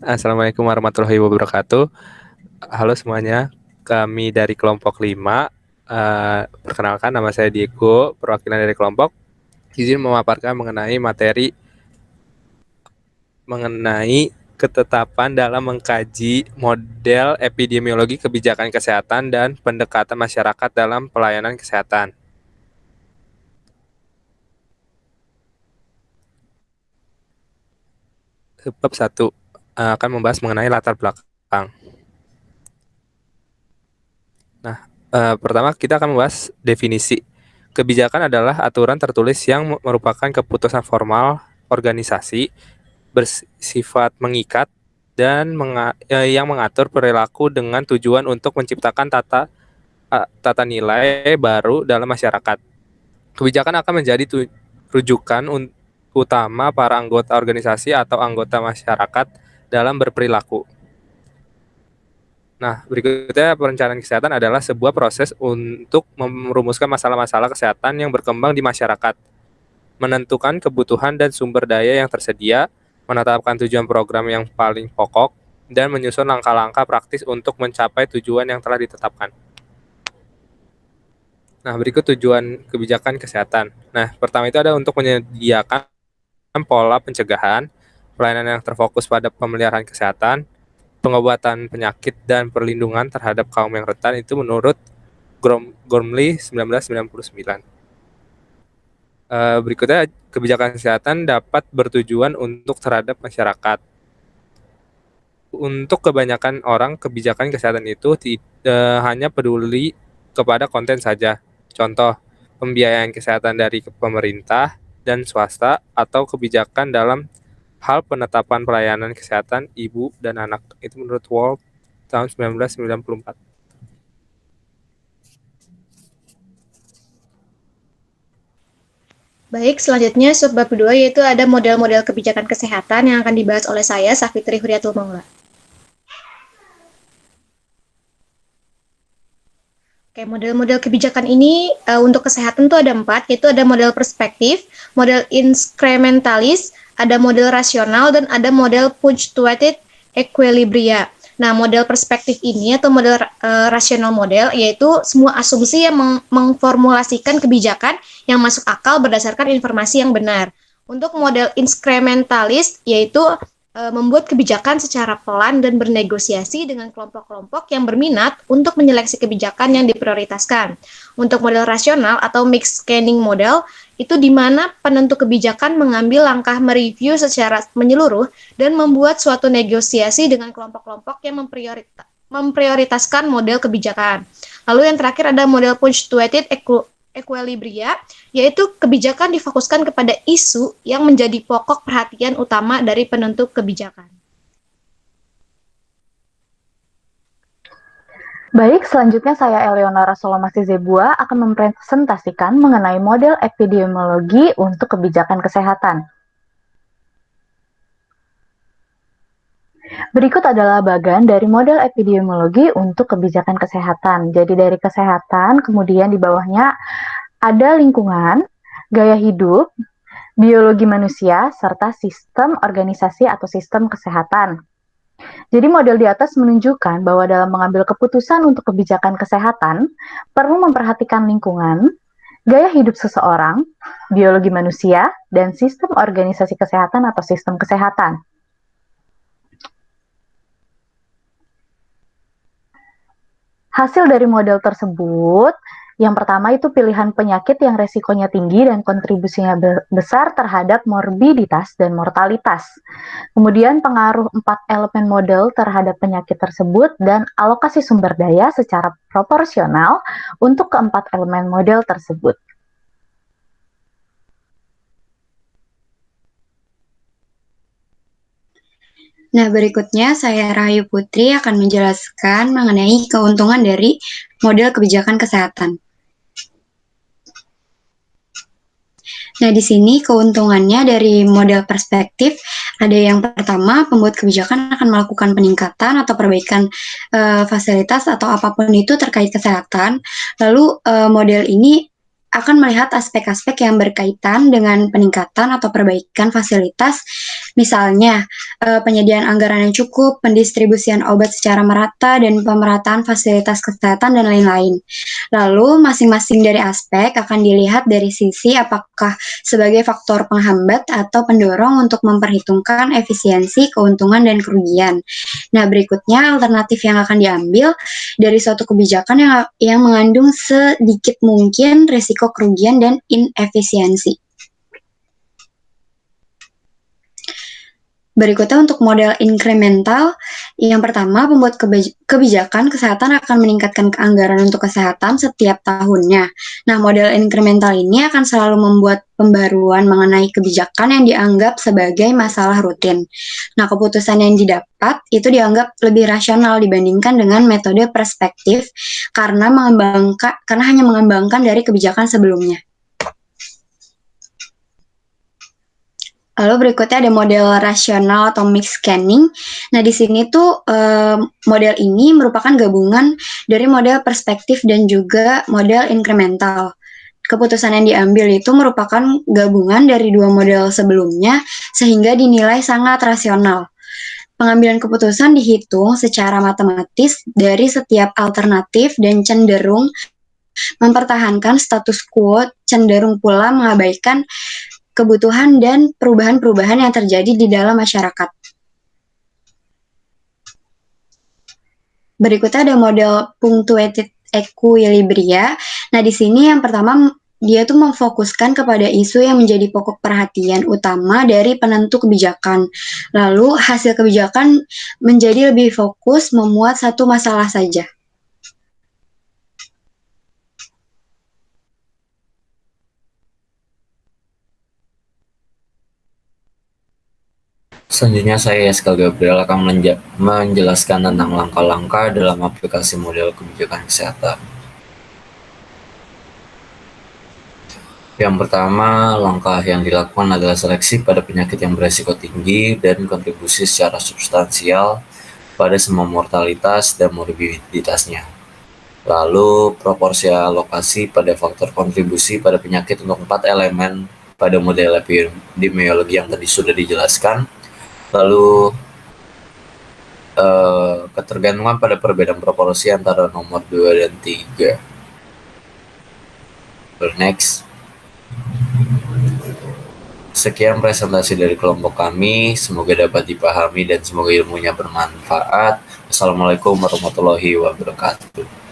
Assalamualaikum warahmatullahi wabarakatuh. Halo semuanya, kami dari kelompok 5. Perkenalkan nama saya Diego, perwakilan dari kelompok. Izin memaparkan mengenai ketetapan dalam mengkaji model epidemiologi kebijakan kesehatan dan pendekatan masyarakat dalam pelayanan kesehatan. Bab 1 akan membahas mengenai latar belakang. Pertama kita akan membahas definisi. Kebijakan adalah aturan tertulis yang merupakan keputusan formal organisasi bersifat mengikat dan yang mengatur perilaku dengan tujuan untuk menciptakan tata nilai baru dalam masyarakat. Kebijakan akan menjadi rujukan utama para anggota organisasi atau anggota masyarakat dalam berperilaku. Nah, berikutnya perencanaan kesehatan adalah sebuah proses untuk merumuskan masalah-masalah kesehatan yang berkembang di masyarakat, menentukan kebutuhan dan sumber daya yang tersedia, menetapkan tujuan program yang paling pokok, dan menyusun langkah-langkah praktis untuk mencapai tujuan yang telah ditetapkan. Nah, berikut tujuan kebijakan kesehatan. Nah, pertama itu ada untuk menyediakan pola pencegahan, pelayanan yang terfokus pada pemeliharaan kesehatan, pengobatan penyakit dan perlindungan terhadap kaum yang rentan itu menurut Gormley 1999. Berikutnya, kebijakan kesehatan dapat bertujuan untuk terhadap masyarakat. Untuk kebanyakan orang, kebijakan kesehatan itu hanya peduli kepada konten saja. Contoh, pembiayaan kesehatan dari pemerintah dan swasta atau kebijakan dalam hal penetapan pelayanan kesehatan ibu dan anak. Itu menurut World tahun 1994. Baik, selanjutnya subbab kedua yaitu ada model-model kebijakan kesehatan yang akan dibahas oleh saya, Safitri Huriatul Maula. Oke, model-model kebijakan ini untuk kesehatan tuh ada 4, yaitu ada model perspektif, model inkrementalis, ada model rasional, dan ada model punctuated equilibria. Nah, model perspektif ini atau model rasional model yaitu semua asumsi yang mengformulasikan kebijakan yang masuk akal berdasarkan informasi yang benar. Untuk model inkrementalis yaitu membuat kebijakan secara pelan dan bernegosiasi dengan kelompok-kelompok yang berminat untuk menyeleksi kebijakan yang diprioritaskan. Untuk model rasional atau mixed scanning model, itu di mana penentu kebijakan mengambil langkah mereview secara menyeluruh dan membuat suatu negosiasi dengan kelompok-kelompok yang memprioritaskan model kebijakan. Lalu yang terakhir ada model punctuated equilibria, yaitu kebijakan difokuskan kepada isu yang menjadi pokok perhatian utama dari penentu kebijakan. Baik, selanjutnya saya Eleonora Solomasi Zebua akan mempresentasikan mengenai model epidemiologi untuk kebijakan kesehatan. Berikut adalah bagian dari model epidemiologi untuk kebijakan kesehatan. Jadi dari kesehatan, kemudian di bawahnya ada lingkungan, gaya hidup, biologi manusia, serta sistem organisasi atau sistem kesehatan. Jadi model di atas menunjukkan bahwa dalam mengambil keputusan untuk kebijakan kesehatan, perlu memperhatikan lingkungan, gaya hidup seseorang, biologi manusia, dan sistem organisasi kesehatan atau sistem kesehatan. Hasil dari model tersebut, yang pertama itu pilihan penyakit yang resikonya tinggi dan kontribusinya besar terhadap morbiditas dan mortalitas. Kemudian pengaruh 4 elemen model terhadap penyakit tersebut dan alokasi sumber daya secara proporsional untuk keempat elemen model tersebut. Nah, berikutnya saya Rahayu Putri akan menjelaskan mengenai keuntungan dari model kebijakan kesehatan. Nah, di sini keuntungannya dari model perspektif ada yang pertama, pembuat kebijakan akan melakukan peningkatan atau perbaikan fasilitas atau apapun itu terkait kesehatan. Lalu model ini akan melihat aspek-aspek yang berkaitan dengan peningkatan atau perbaikan fasilitas Misalnya, penyediaan anggaran yang cukup, pendistribusian obat secara merata, dan pemerataan fasilitas kesehatan dan lain-lain. Lalu, masing-masing dari aspek akan dilihat dari sisi apakah sebagai faktor penghambat atau pendorong untuk memperhitungkan efisiensi, keuntungan, dan kerugian. Nah, berikutnya alternatif yang akan diambil dari suatu kebijakan yang mengandung sedikit mungkin risiko kerugian dan inefisiensi. Berikutnya untuk model incremental, yang pertama pembuat kebijakan kesehatan akan meningkatkan anggaran untuk kesehatan setiap tahunnya. Nah, model incremental ini akan selalu membuat pembaruan mengenai kebijakan yang dianggap sebagai masalah rutin. Nah, keputusan yang didapat itu dianggap lebih rasional dibandingkan dengan metode perspektif karena hanya mengembangkan dari kebijakan sebelumnya. Lalu berikutnya ada model rasional atau mixed scanning. Nah, di sini tuh model ini merupakan gabungan dari model perspektif dan juga model incremental. Keputusan yang diambil itu merupakan gabungan dari dua model sebelumnya sehingga dinilai sangat rasional. Pengambilan keputusan dihitung secara matematis dari setiap alternatif dan cenderung mempertahankan status quo, cenderung pula mengabaikan kebutuhan dan perubahan-perubahan yang terjadi di dalam masyarakat. Berikutnya ada model punctuated equilibria. Nah, di sini yang pertama dia tuh memfokuskan kepada isu yang menjadi pokok perhatian utama dari penentu kebijakan. Lalu hasil kebijakan menjadi lebih fokus memuat satu masalah saja. Selanjutnya saya Yaskal Gabriel akan menjelaskan tentang langkah-langkah dalam aplikasi model kebijakan kesehatan. Yang pertama, langkah yang dilakukan adalah seleksi pada penyakit yang beresiko tinggi dan kontribusi secara substansial pada semua mortalitas dan morbiditasnya. Lalu, proporsi alokasi pada faktor kontribusi pada penyakit untuk 4 elemen pada model epidemiologi yang tadi sudah dijelaskan. Lalu ketergantungan pada perbedaan proporsi antara nomor 2 dan 3. Next. Sekian presentasi dari kelompok kami, semoga dapat dipahami dan semoga ilmunya bermanfaat. Assalamualaikum warahmatullahi wabarakatuh.